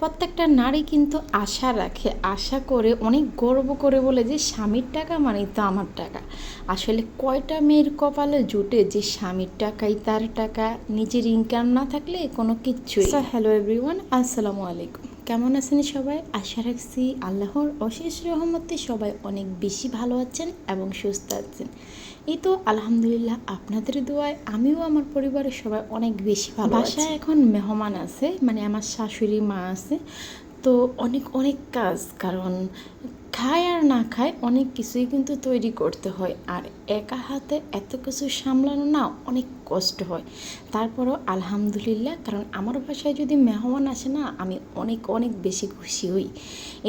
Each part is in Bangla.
প্রত্যেকটা নারী কিন্তু আশা রাখে, আশা করে অনেক গর্ব করে বলে যে স্বামীর টাকা মানেই তো আমার টাকা। আসলে কয়টা মেয়ের কপালে জুটে যে স্বামীর টাকাই তার টাকা, নিজের ইনকাম না থাকলে কোনো কিচ্ছুই। হ্যালো এভরিওয়ান, আসসালামু আলাইকুম। কেমন আছেন সবাই? আশা রাখছি আল্লাহর অশেষ রহমতে সবাই অনেক বেশি ভালো আছেন এবং সুস্থ আছেন। এই তো আলহামদুলিল্লাহ, আপনাদের দোয়ায় আমিও আমার পরিবারের সবাই অনেক বেশি ভালো আছি। বাসায় এখন মেহমান আছে, মানে আমার শাশুড়ি মা আছে, তো অনেক অনেক কাজ, কারণ খায় আর না খায় অনেক কিছুই কিন্তু তৈরি করতে হয়, আর একা হাতে এত কিছু সামলানো না অনেক কষ্ট হয়। তারপরও আলহামদুলিল্লাহ, কারণ আমার বাসায় যদি মেহমান আসে না আমি অনেক অনেক বেশি খুশি হই।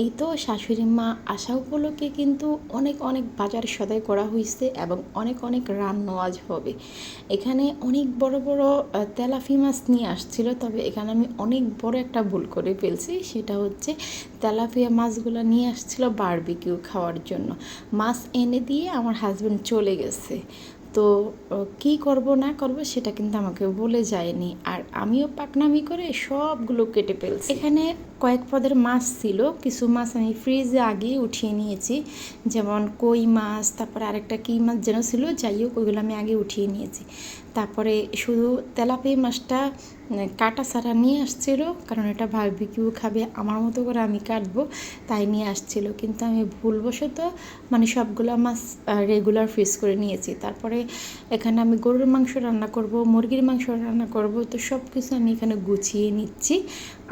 এই তো শাশুড়ি মা আসা উপলক্ষে কিন্তু অনেক অনেক বাজার সদাই করা হয়েছে এবং অনেক অনেক রান্না আজ হবে। এখানে অনেক বড় বড় তেলাপি মাছ নিয়ে আসছিল, তবে এখানে আমি অনেক বড় একটা ভুল করে ফেলছি। সেটা হচ্ছে তেলাপিয়া মাছগুলো নিয়ে আসছিল বারবিকিউ খাওয়ার জন্য। মাছ এনে দিয়ে আমার হাজব্যান্ড চলে গেছে, তো কি করব না করব সেটা কিন্তু আমাকে বলে যায়নি, আর আমিও পাকনামি করে সবগুলো কেটে ফেলছি। এখানে কয়েক পদের মাছ ছিল, কিছু মাছ আমি ফ্রিজে আগেই উঠিয়ে নিয়েছি, যেমন কই মাছ, তারপরে আরেকটা কী মাছ যেন ছিল, যাই হোক ওইগুলো আমি আগে উঠিয়ে নিয়েছি। তারপরে শুধু তেলাপিয়া মাছটা কাটা ছাড়া নিয়ে আসছিল, কারণ এটা বারবিকিউ খাবে, আমার মতো করে আমি কাটবো তাই নিয়ে আসছিল, কিন্তু আমি ভুলবশত মানে সবগুলো মাছ রেগুলার ফ্রিজ করে নিয়েছি। তারপরে এখানে আমি গরুর মাংস রান্না করব, মুরগির মাংস রান্না করব, তো সব কিছু আমি এখানে গুছিয়ে নিচ্ছি।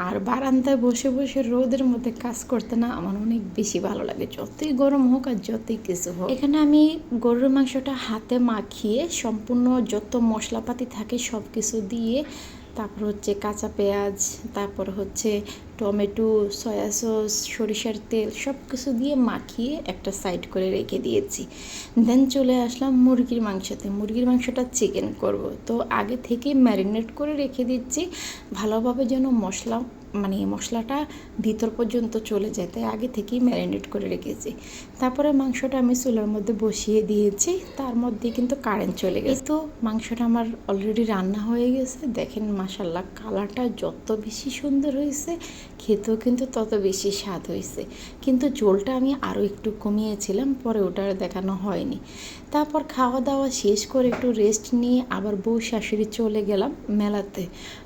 আর বারান্দায় বসে বসে রোদের মধ্যে কাজ করতে না আমার অনেক বেশি ভালো লাগে, যতই গরম হোক আর যতই কিছু হোক। এখানে আমি গরুর মাংসটা হাতে মাখিয়ে সম্পূর্ণ যত মশলাপাতি থাকে সব কিছু দিয়ে, তারপর হচ্ছে কাঁচা পেঁয়াজ, তারপর হচ্ছে টমেটো, সয়া সস, সরিষার তেল সব কিছু দিয়ে মাখিয়ে একটা সাইড করে রেখে দিয়েছি। দেন চলে আসলাম মুরগির মাংসতে। মুরগির মাংসটা চিকেন করব, তো আগে থেকে ম্যারিনেট করে রেখে দিচ্ছি ভালোভাবে, যেন মশলাটা ভিতর পর্যন্ত চলে যায়, তাই আগে থেকেই ম্যারিনেট করে রেখেছি। তারপরে মাংসটা আমি চুলার মধ্যে বসিয়ে দিয়েছি, তার মধ্যে কিন্তু কারেন্ট চলে গেছে। তো মাংসটা আমার অলরেডি রান্না হয়ে গেছে, দেখেন মাশাল্লাহ কালারটা যত বেশি সুন্দর হয়েছে, খেতেও কিন্তু তত বেশি স্বাদ হয়েছে। কিন্তু ঝোলটা আমি আরও একটু কমিয়েছিলাম, পরে ওটা দেখানো হয়নি। তারপর খাওয়া দাওয়া শেষ করে একটু রেস্ট নিয়ে আবার বউ শাশুড়ি চলে গেলাম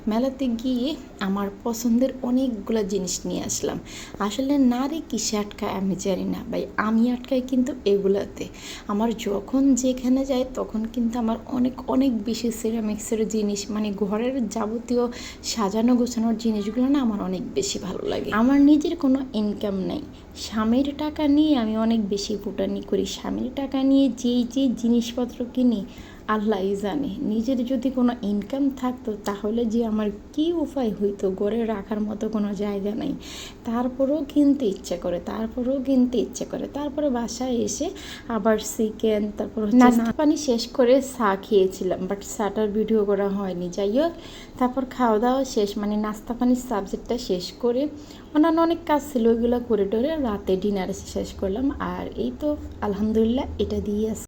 মেলাতে গিয়ে আমার পছন্দের অনেকগুলো জিনিস নিয়ে আসলাম। আসলে নারী কিসে আটকায় আমি জানি না ভাই, আমি আটকাই কিন্তু এগুলাতে। আমার যখন যেখানে যাই তখন কিন্তু আমার অনেক অনেক বেশি সিরামিক্সের জিনিস, মানে ঘরের যাবতীয় সাজানো গোছানোর জিনিসগুলো না আমার অনেক বেশি ভালো লাগে। আমার নিজের কোনো ইনকাম নেই, স্বামীর টাকা নিয়ে আমি অনেক বেশি ফুটানি করি। স্বামীর টাকা নিয়ে যেই জিনিসপত্র কিনি আল্লাহই জানে। নিজের যদি কোনো ইনকাম থাকতো তাহলে যে আমার কি উপায় হইতো, গড়ে রাখার মতো কোনো জায়গা নেই, তারপরেও কিনতে ইচ্ছে করে। তারপরে বাসায় এসে আবার চিকেন, তারপর নাস্তা পানি শেষ করে চা খেয়েছিলাম, বাট চাটার ভিডিও করা হয়নি। যাই হোক, তারপর খাওয়া দাওয়া শেষ, মানে নাস্তা পানির সাবজেক্টটা শেষ করে অন্যান্য অনেক কাজ ছিল ওইগুলো করে টোরে রাতে ডিনার শেষ করলাম। আর এই তো আলহামদুলিল্লাহ, এটা দিয়ে